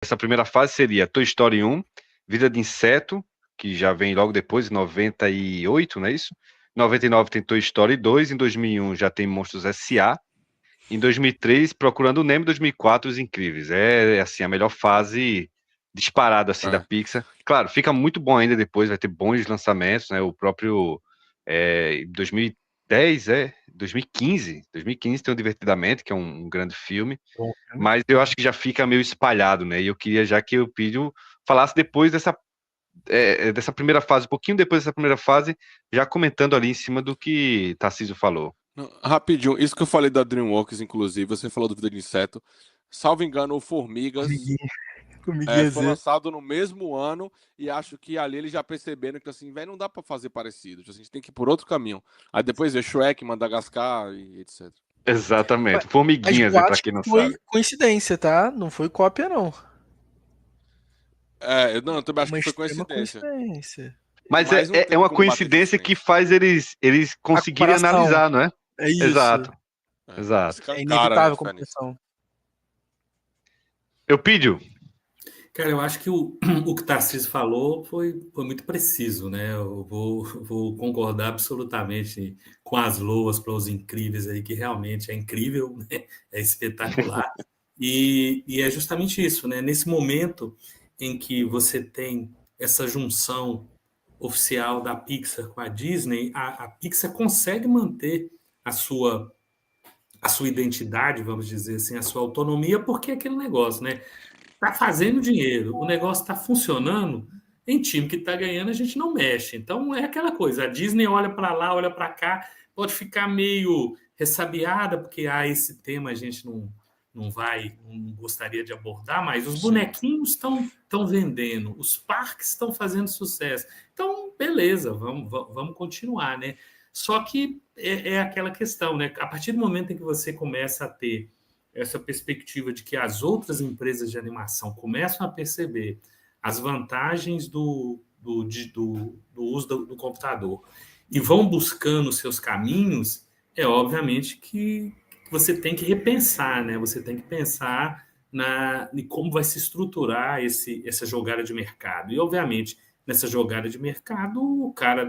essa primeira fase seria Toy Story 1, Vida de Inseto, que já vem logo depois, em 98, não é isso? Em 99 tem Toy Story 2, em 2001 já tem Monstros S.A., em 2003 Procurando Nemo, em 2004 Os Incríveis. Assim, a melhor fase disparada assim da É. Pixar. Claro, fica muito bom ainda depois, vai ter bons lançamentos, né? O próprio 2010, 2015 tem o Divertidamente, que é um grande filme, Bom filme. mas eu acho que já fica meio espalhado, né? E eu queria já que o Pídio falasse depois dessa primeira fase, um pouquinho depois dessa primeira fase, já comentando ali em cima do que Tarcísio falou. Não, rapidinho, isso que eu falei da DreamWorks, inclusive, você falou do Vida de Inseto. Salvo engano, o Formigas Formiguinha. Formiguinha foi Z. lançado no mesmo ano e acho que ali eles já perceberam que assim, velho, não dá pra fazer parecido. Tipo assim, a gente tem que ir por outro caminho. Aí depois veio Shrek, Madagascar e etc. Mas, Exatamente. mas Formiguinhas, para boatos quem que não foi sabe. coincidência, tá? Não foi cópia, não. Não, eu também acho Uma que foi extrema coincidência. coincidência. Mas Mas não é tem uma como bater de coincidência que frente. faz eles A conseguirem comparação. analisar, não é? É isso. Exato, exato. É Escancara, né, a inevitável a diferença. comparação. Eupídio, Cara, eu acho que o que o Tarcísio falou foi muito preciso, né? Eu vou concordar absolutamente com as loas para Os Incríveis aí, que realmente é incrível, né? É espetacular. E é justamente isso, né? Nesse momento em que você tem essa junção oficial da Pixar com a Disney, a Pixar consegue manter a sua, a sua identidade, vamos dizer assim, a sua autonomia, porque é aquele negócio, né? Tá fazendo dinheiro, o negócio está funcionando, em time que está ganhando a gente não mexe. Então é aquela coisa, a Disney olha para lá, olha para cá, pode ficar meio ressabiada, porque esse tema a gente não gostaria de abordar, mas os Sim. bonequinhos estão vendendo, os parques estão fazendo sucesso. Então, beleza, vamos continuar, né? Só que é aquela questão, né? A partir do momento em que você começa a ter essa perspectiva de que as outras empresas de animação começam a perceber as vantagens do uso do computador e vão buscando seus caminhos, é obviamente que você tem que repensar, né? Você tem que pensar em como vai se estruturar essa jogada de mercado. E, obviamente, nessa jogada de mercado, o cara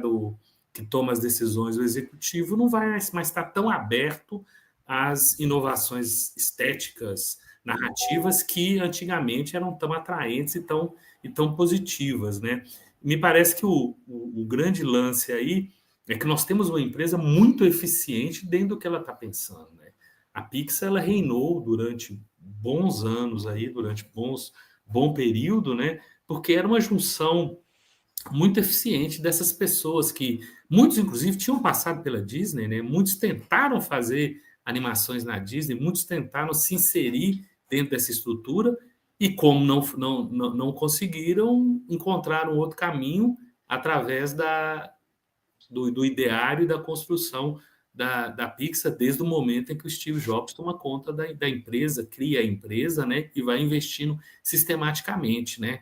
que toma as decisões, o executivo, não vai mais estar tão aberto as inovações estéticas, narrativas que antigamente eram tão atraentes e tão positivas, né? Me parece que o grande lance aí é que nós temos uma empresa muito eficiente dentro do que ela está pensando, né? A Pixar ela reinou durante bons anos aí, durante bom período, né? Porque era uma junção muito eficiente dessas pessoas que muitos inclusive tinham passado pela Disney, né? Muitos tentaram fazer animações na Disney, muitos tentaram se inserir dentro dessa estrutura e como não conseguiram, encontraram outro caminho através do ideário e da construção da Pixar desde o momento em que o Steve Jobs toma conta da empresa, cria a empresa, né, e vai investindo sistematicamente, né.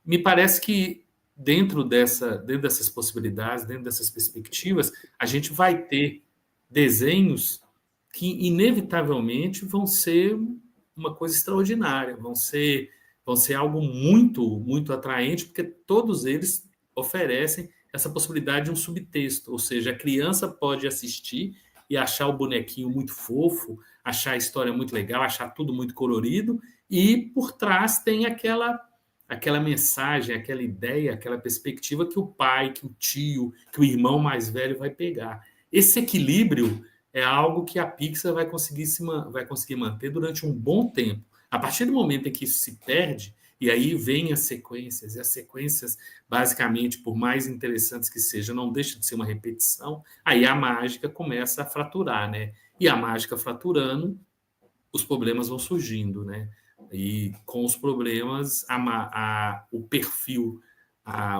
Me parece que dentro dessas possibilidades, dentro dessas perspectivas, a gente vai ter desenhos que inevitavelmente vão ser uma coisa extraordinária, vão ser algo muito atraente, porque todos eles oferecem essa possibilidade de um subtexto, ou seja, a criança pode assistir e achar o bonequinho muito fofo, achar a história muito legal, achar tudo muito colorido, e por trás tem aquela mensagem, aquela ideia, aquela perspectiva que o pai, que o tio, que o irmão mais velho vai pegar. Esse equilíbrio é algo que a Pixar vai conseguir manter durante um bom tempo. A partir do momento em que isso se perde, e aí vem as sequências, e as sequências, basicamente, por mais interessantes que sejam, não deixa de ser uma repetição, aí a mágica começa a fraturar, né? E a mágica fraturando, os problemas vão surgindo, né? E com os problemas, o perfil,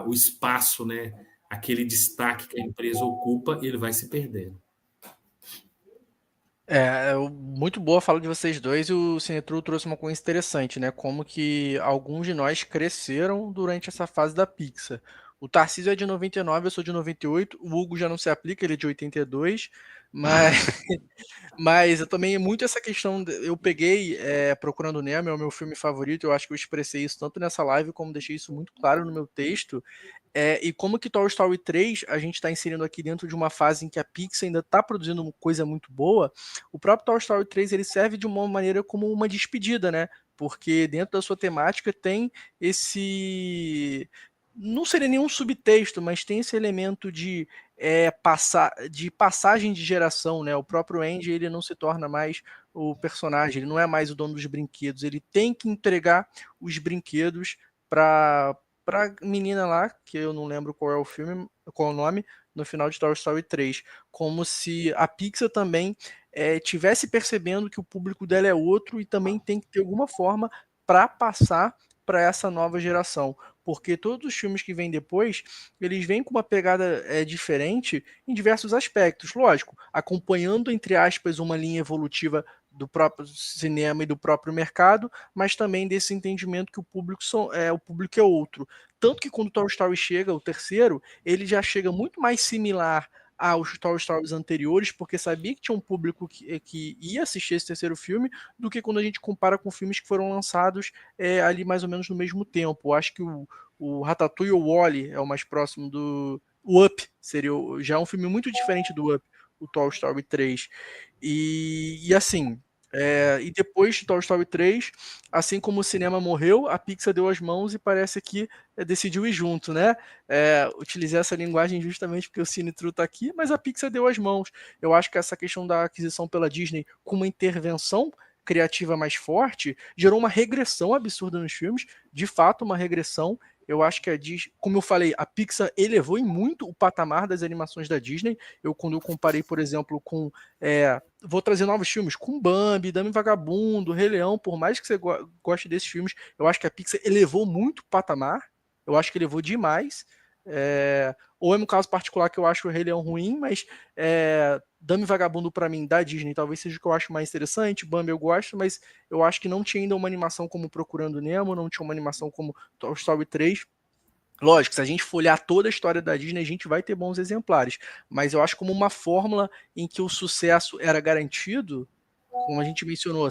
o espaço, né? Aquele destaque que a empresa ocupa, ele vai se perdendo. Muito boa a fala de vocês dois e o Cinetru trouxe uma coisa interessante, né? Como que alguns de nós cresceram durante essa fase da Pixar. O Tarcísio é de 99, eu sou de 98. O Hugo já não se aplica, ele é de 82. Mas eu também muito essa questão. Eu peguei Procurando Nemo, é o meu filme favorito. Eu acho que eu expressei isso tanto nessa live como deixei isso muito claro no meu texto. E como que Toy Story 3 a gente está inserindo aqui dentro de uma fase em que a Pixar ainda está produzindo uma coisa muito boa, o próprio Toy Story 3 ele serve de uma maneira como uma despedida, né? Porque dentro da sua temática tem esse. Não seria nenhum subtexto, mas tem esse elemento de, de passagem de geração, né? O próprio Andy ele não se torna mais o personagem, ele não é mais o dono dos brinquedos, ele tem que entregar os brinquedos para menina lá, que eu não lembro qual é o filme, qual é o nome, no final de Toy Story 3. Como se a Pixar também tivesse percebendo que o público dela é outro e também tem que ter alguma forma para passar para essa nova geração. Porque todos os filmes que vêm depois, eles vêm com uma pegada diferente em diversos aspectos. Lógico, acompanhando, entre aspas, uma linha evolutiva do próprio cinema e do próprio mercado, mas também desse entendimento que o público é outro. Tanto que quando o Toy Story chega, o terceiro, ele já chega muito mais similar aos Toy Stories anteriores, porque sabia que tinha um público que ia assistir esse terceiro filme, do que quando a gente compara com filmes que foram lançados ali mais ou menos no mesmo tempo. Eu acho que o Ratatouille ou o Wall-E é o mais próximo do... O Up seria já um filme muito diferente do Up, o Toy Story 3. E assim, e depois de Toy Story 3, assim como o cinema morreu, a Pixar deu as mãos e parece que decidiu ir junto, né? Utilizei essa linguagem justamente porque o Cine True tá aqui, mas a Pixar deu as mãos. Eu acho que essa questão da aquisição pela Disney com uma intervenção criativa mais forte gerou uma regressão absurda nos filmes, de fato uma regressão. Eu acho que a Disney, como eu falei, a Pixar elevou em muito o patamar das animações da Disney. Quando eu comparei, por exemplo, com vou trazer novos filmes com Bambi, Dama e Vagabundo, Rei Leão, por mais que você goste desses filmes, eu acho que a Pixar elevou muito o patamar, eu acho que elevou demais. Ou é um caso particular que eu acho o Rei Leão ruim, mas Dama e Vagabundo para mim da Disney talvez seja o que eu acho mais interessante. Bambi eu gosto, mas eu acho que não tinha ainda uma animação como Procurando Nemo, não tinha uma animação como Toy Story 3. Lógico, se a gente for olhar toda a história da Disney, a gente vai ter bons exemplares. Mas eu acho como uma fórmula em que o sucesso era garantido, como a gente mencionou,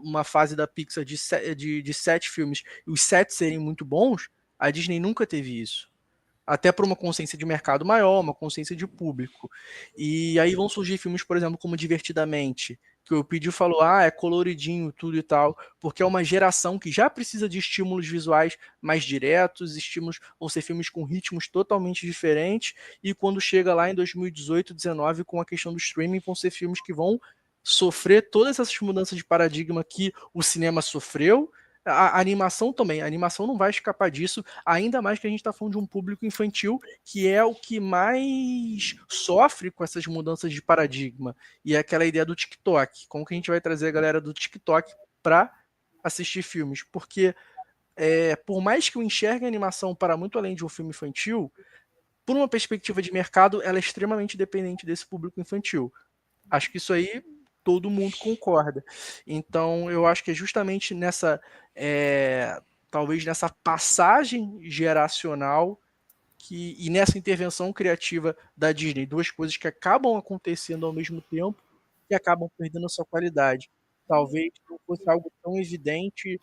uma fase da Pixar de 7 filmes e os 7 serem muito bons, a Disney nunca teve isso. Até por uma consciência de mercado maior, uma consciência de público. E aí vão surgir filmes, por exemplo, como Divertidamente, que o Pediu falou, é coloridinho, tudo e tal, porque é uma geração que já precisa de estímulos visuais mais diretos, estímulos vão ser filmes com ritmos totalmente diferentes, e quando chega lá em 2018, 2019, com a questão do streaming, vão ser filmes que vão sofrer todas essas mudanças de paradigma que o cinema sofreu. A animação também, a animação não vai escapar disso, ainda mais que a gente está falando de um público infantil que é o que mais sofre com essas mudanças de paradigma. E é aquela ideia do TikTok. Como que a gente vai trazer a galera do TikTok para assistir filmes? Porque por mais que eu enxergue a animação para muito além de um filme infantil, por uma perspectiva de mercado, ela é extremamente dependente desse público infantil. Acho que isso aí todo mundo concorda. Então, eu acho que é justamente talvez nessa passagem geracional e nessa intervenção criativa da Disney, duas coisas que acabam acontecendo ao mesmo tempo e acabam perdendo a sua qualidade. Talvez não fosse algo tão evidente,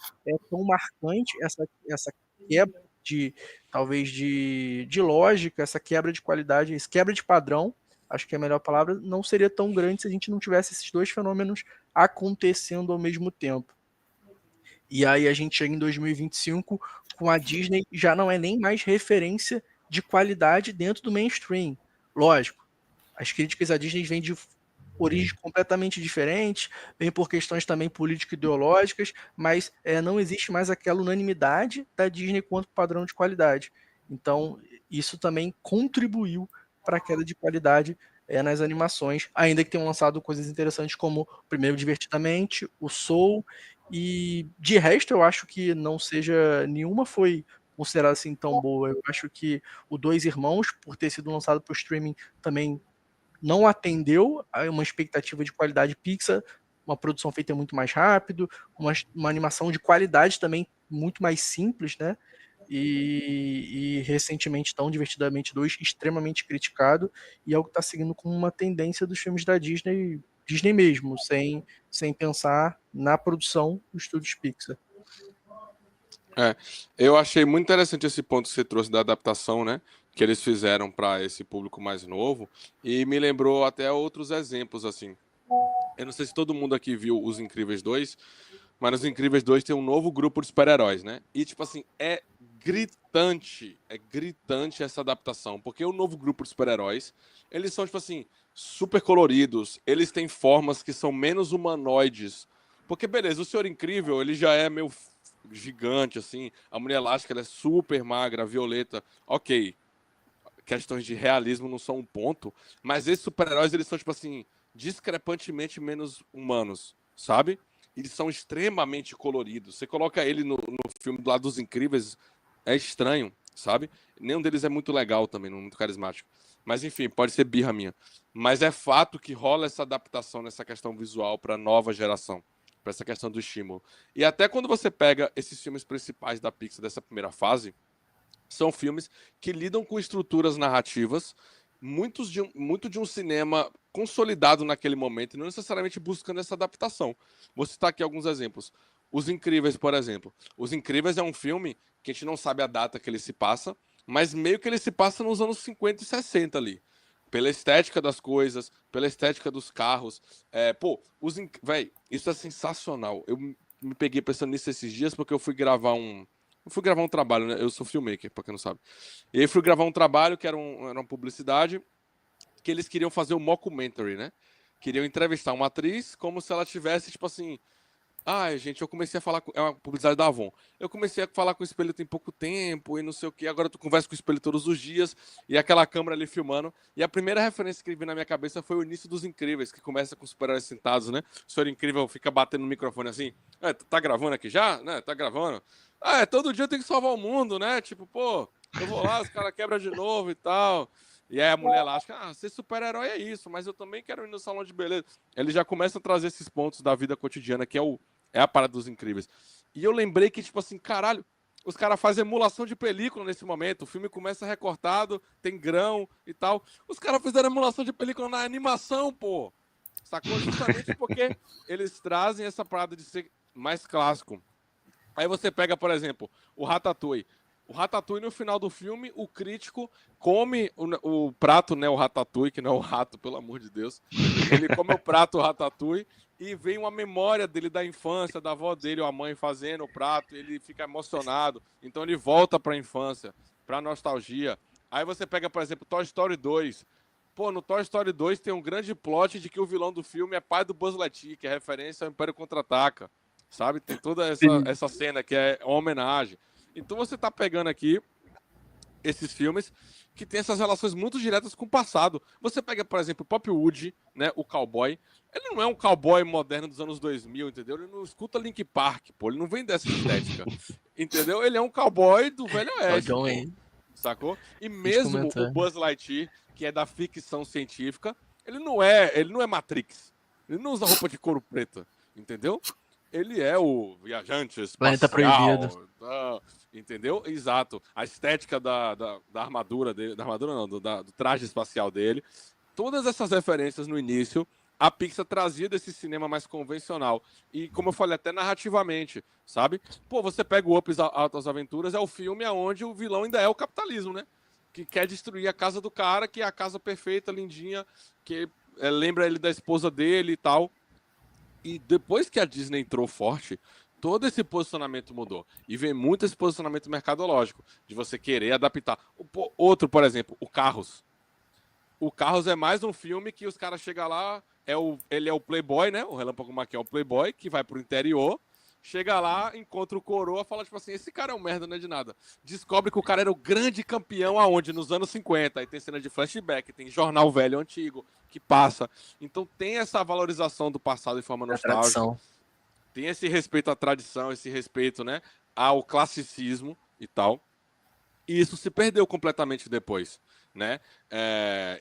tão marcante essa quebra de lógica, essa quebra de qualidade, essa quebra de padrão, acho que é a melhor palavra, não seria tão grande se a gente não tivesse esses dois fenômenos acontecendo ao mesmo tempo. E aí a gente chega em 2025 com a Disney, já não é nem mais referência de qualidade dentro do mainstream. Lógico, as críticas à Disney vêm de origens completamente diferentes, vêm por questões também político-ideológicas, mas não existe mais aquela unanimidade da Disney quanto padrão de qualidade. Então, isso também contribuiu para a queda de qualidade nas animações, ainda que tenham lançado coisas interessantes como o primeiro Divertidamente, o Soul, e de resto eu acho que não seja nenhuma foi considerada assim tão boa. Eu acho que o Dois Irmãos, por ter sido lançado para o streaming, também não atendeu a uma expectativa de qualidade Pixar, uma produção feita muito mais rápido, uma animação de qualidade também muito mais simples, né? e recentemente Tão Divertidamente 2, extremamente criticado, e é o que está seguindo como uma tendência dos filmes da Disney, Disney mesmo, sem pensar na produção dos estúdios Pixar. Eu achei muito interessante esse ponto que você trouxe da adaptação, né? Que eles fizeram para esse público mais novo. E me lembrou até outros exemplos, assim. Eu não sei se todo mundo aqui viu Os Incríveis 2, mas Os Incríveis 2 tem um novo grupo de super-heróis, né? E, tipo assim, é gritante essa adaptação. Porque o novo grupo de super-heróis, eles são, tipo assim, super coloridos. Eles têm formas que são menos humanoides. Porque, beleza, o Senhor Incrível, ele já é meio gigante, assim. A Mulher Elástica, ela é super magra, violeta. Ok, questões de realismo não são um ponto, mas esses super-heróis, eles são, tipo assim, discrepantemente menos humanos, sabe? Eles são extremamente coloridos. Você coloca ele no filme do lado dos Incríveis, é estranho, sabe? Nenhum deles é muito legal também, não é muito carismático. Mas, enfim, pode ser birra minha. Mas é fato que rola essa adaptação nessa questão visual para a nova geração, para essa questão do estímulo. E até quando você pega esses filmes principais da Pixar dessa primeira fase, são filmes que lidam com estruturas narrativas muito de um cinema consolidado naquele momento, e não necessariamente buscando essa adaptação. Vou citar aqui alguns exemplos. Os Incríveis, por exemplo. Os Incríveis é um filme que a gente não sabe a data que ele se passa, mas meio que ele se passa nos anos 50 e 60 ali. Pela estética das coisas, pela estética dos carros. Véi, isso é sensacional. Eu me peguei pensando nisso esses dias porque eu fui gravar um trabalho, né? Eu sou filmmaker, pra quem não sabe. E aí fui gravar um trabalho que era uma publicidade que eles queriam fazer um mockumentary, né? Queriam entrevistar uma atriz como se ela tivesse, tipo assim... gente, eu comecei a falar com... É uma publicidade da Avon. Eu comecei a falar com o espelho tem pouco tempo e não sei o quê. Agora tu conversa com o espelho todos os dias e aquela câmera ali filmando. E a primeira referência que veio na minha cabeça foi o início dos Incríveis, que começa com os super-heróis sentados, né? O Senhor Incrível fica batendo no microfone assim. Tá gravando aqui já? Né? Tá gravando. Todo dia eu tenho que salvar o mundo, né? Tipo, pô, eu vou lá, os caras quebram de novo e tal. E aí a mulher lá acha, ser super-herói é isso, mas eu também quero ir no salão de beleza. Ele já começa a trazer esses pontos da vida cotidiana, que é a parada dos Incríveis. E eu lembrei que, tipo assim, caralho, os caras fazem emulação de película nesse momento. O filme começa recortado, tem grão e tal. Os caras fizeram emulação de película na animação, pô. Sacou? Justamente porque eles trazem essa parada de ser mais clássico. Aí você pega, por exemplo, o Ratatouille. O Ratatouille, no final do filme, o crítico come o prato, né? O Ratatouille, que não é o rato, pelo amor de Deus. Ele come o prato, o Ratatouille, e vem uma memória dele da infância, da avó dele ou a mãe fazendo o prato, e ele fica emocionado. Então ele volta para a infância, para a nostalgia. Aí você pega, por exemplo, Toy Story 2. Pô, no Toy Story 2 tem um grande plot de que o vilão do filme é pai do Buzz Lightyear, que é referência ao Império Contra-Ataca. Sabe? Tem toda essa cena que é uma homenagem. Então você tá pegando aqui esses filmes que tem essas relações muito diretas com o passado. Você pega, por exemplo, o Pop Wood, né, o cowboy. Ele não é um cowboy moderno dos anos 2000, entendeu? Ele não escuta Linkin Park, pô. Ele não vem dessa estética, entendeu? Ele é um cowboy do Velho Oeste, pô, sacou? E mesmo o Buzz Lightyear, que é da ficção científica, ele não é Matrix. Ele não usa roupa de couro preta, entendeu? Ele é o viajante espacial. Planeta Proibido. Entendeu? Exato. A estética da armadura dele, da armadura não, do traje espacial dele. Todas essas referências no início, a Pixar trazia desse cinema mais convencional. E, como eu falei, até narrativamente, sabe? Pô, você pega o Up Altas Aventuras, é o filme onde o vilão ainda é o capitalismo, né? Que quer destruir a casa do cara, que é a casa perfeita, lindinha, que lembra ele da esposa dele e tal. E depois que a Disney entrou forte, todo esse posicionamento mudou. E vem muito esse posicionamento mercadológico, de você querer adaptar. Outro, por exemplo, o Carros. O Carros é mais um filme que os caras chegam lá, ele é o playboy, né? O Relâmpago McQueen é o playboy, que vai pro interior, chega lá, encontra o coroa, fala tipo assim, esse cara é um merda, não é de nada. Descobre que o cara era o grande campeão aonde? Nos anos 50. Aí tem cena de flashback, tem jornal velho antigo que passa. Então tem essa valorização do passado de forma nostálgica. Tem esse respeito à tradição, esse respeito, né, ao classicismo e tal. E isso se perdeu completamente depois, né?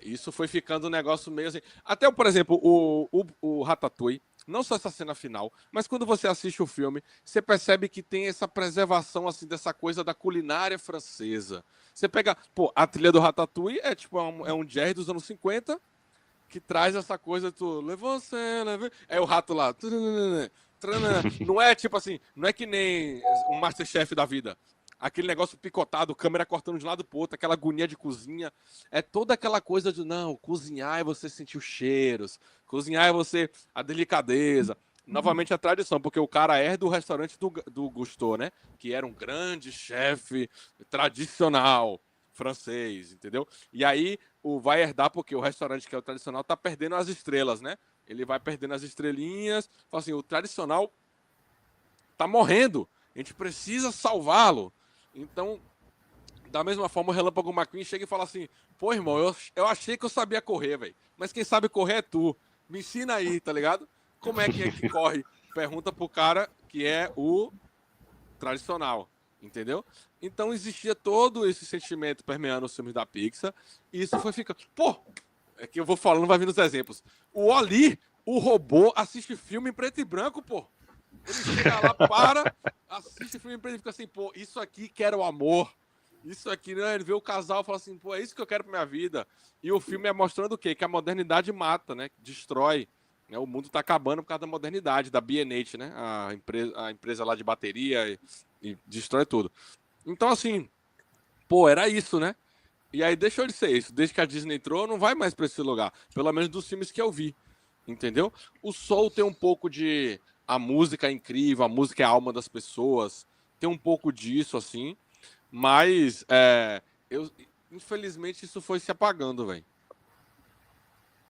Isso foi ficando um negócio meio assim. Até, por exemplo, o Ratatouille, não só essa cena final, mas quando você assiste o filme, você percebe que tem essa preservação, assim, dessa coisa da culinária francesa. Você pega, pô, a trilha do Ratatouille é tipo é um jazz dos anos 50 que traz essa coisa do é o rato lá. Não é tipo assim, não é que nem um Masterchef da vida. Aquele negócio picotado, câmera cortando de um lado pro outro, aquela agonia de cozinha. É toda aquela coisa de, não, cozinhar é você sentir os cheiros, cozinhar é você a delicadeza. Novamente a tradição, porque o cara é do restaurante do Gusteau, né? Que era um grande chefe tradicional francês, entendeu? E aí vai herdar porque o restaurante que é o tradicional tá perdendo as estrelas, né? Ele vai perdendo as estrelinhas. Fala assim, o tradicional tá morrendo. A gente precisa salvá-lo. Então, da mesma forma, o Relâmpago McQueen chega e fala assim, pô, irmão, eu achei que eu sabia correr, velho. Mas quem sabe correr é tu. Me ensina aí, tá ligado? Como é que corre? Pergunta pro cara que é o tradicional, entendeu? Então existia todo esse sentimento permeando os filmes da Pixar. E isso foi ficando... Pô, é que eu vou falando, vai vindo os exemplos. O Wall-E, o robô, assiste filme em preto e branco, pô. Ele chega lá, assiste o filme em preto e fica assim, pô, isso aqui que era o amor. Isso aqui, né? Ele vê o casal e fala assim, pô, é isso que eu quero pra minha vida. E o filme é mostrando o quê? Que a modernidade mata, né? Destrói. Né? O mundo tá acabando por causa da modernidade, da B&H, né? A empresa lá de bateria e destrói tudo. Então, assim, pô, era isso, né? E aí deixou de ser isso. Desde que a Disney entrou, não vai mais pra esse lugar. Pelo menos dos filmes que eu vi. Entendeu? O Soul tem um pouco de... A música é incrível, a música é a alma das pessoas. Tem um pouco disso, assim. Mas, infelizmente, isso foi se apagando, velho.